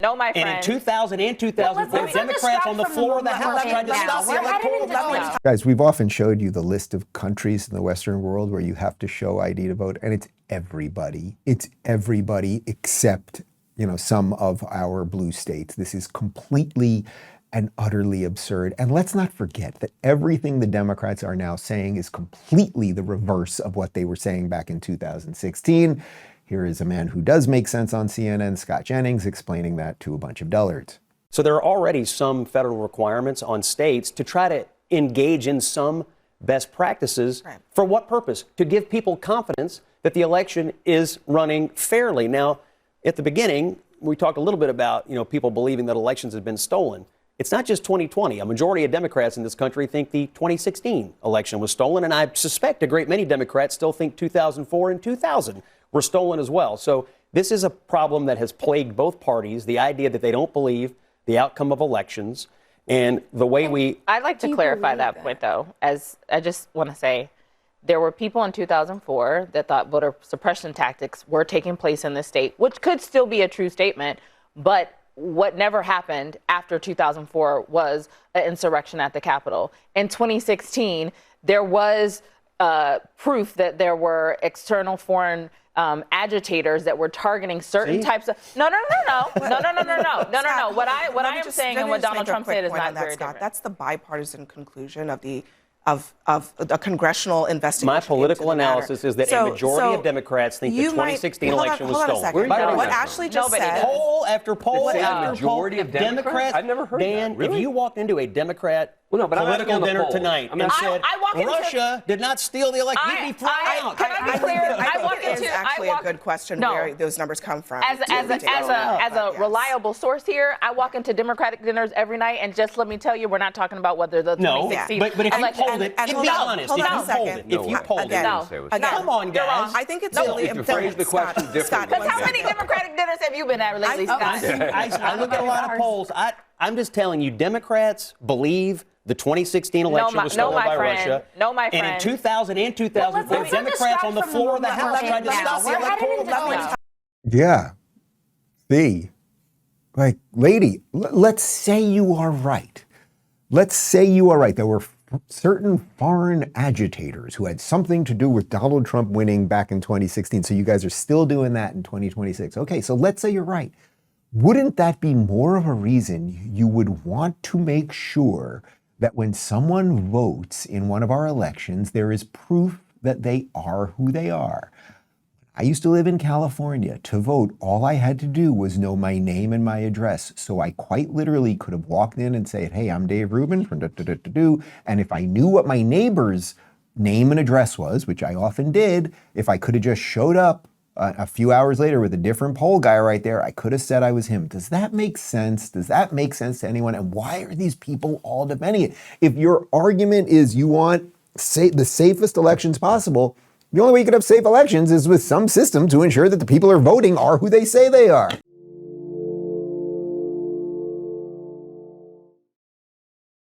No, my friend. And in 2000 and 2004, Democrats on the floor of the House tried to stop the Electoral College. Guys, we've often showed you the list of countries in the Western world where you have to show ID to vote, and it's everybody. It's everybody except, some of our blue states. This is completely and utterly absurd. And let's not forget that everything the Democrats are now saying is completely the reverse of what they were saying back in 2016. Here is a man who does make sense on CNN, Scott Jennings, explaining that to a bunch of dullards. So there are already some federal requirements on states to try to engage in some best practices. Right. For what purpose? To give people confidence that the election is running fairly. Now, at the beginning, we talked a little bit about, people believing that elections have been stolen. It's not just 2020. A majority of Democrats in this country think the 2016 election was stolen, and I suspect a great many Democrats still think 2004 and 2000 were stolen as well. So this is a problem that has plagued both parties, the idea that they don't believe the outcome of elections and the way I'd like to clarify that point, though, as I just want to say, there were people in 2004 that thought voter suppression tactics were taking place in the state, which could still be a true statement, but what never happened after 2004 was an insurrection at the Capitol. In 2016, there was proof that there were external foreign agitators that were targeting certain types of. No. What I am saying and what Donald Trump said is not very different. That's the bipartisan conclusion of the a congressional investigation. My political analysis is that a majority of Democrats think the 2016 election was stolen. What Ashley just said. Poll after poll after poll. Majority of Democrats? I've never heard Dan, that. Really? If you walked into a Democrat political dinner tonight and said Russia did not steal the election, you'd be thrown out. Can I be clear? I think it is actually a good question where those numbers come from. As a reliable source here, I walk into Democratic dinners every night, and just let me tell you, we're not talking about whether the 2016 but if you polled it, be honest. If you polled it, come on, guys. I think it's really important. The question differently. Because how many Democratic dinners have you been at lately, Scott? I look at a lot of polls. I'm just telling you, Democrats believe the 2016 election was stolen by Russia. No, my friend. And in 2000 and 2004, Democrats on the floor of the House tried to stop the Electoral College. Yeah. See? Lady, let's say you are right. Let's say you are right. There were certain foreign agitators who had something to do with Donald Trump winning back in 2016. So you guys are still doing that in 2026. Okay, so let's say you're right. Wouldn't that be more of a reason you would want to make sure that when someone votes in one of our elections, there is proof that they are who they are? I used to live in California. To vote, all I had to do was know my name and my address. So I quite literally could have walked in and said, hey, I'm Dave Rubin from da-da-da-da-do. And if I knew what my neighbor's name and address was, which I often did, if I could have just showed up a few hours later with a different poll guy right there, I could have said I was him. Does that make sense? Does that make sense to anyone? And why are these people all defending it? If your argument is you want the safest elections possible, the only way you could have safe elections is with some system to ensure that the people who are voting are who they say they are.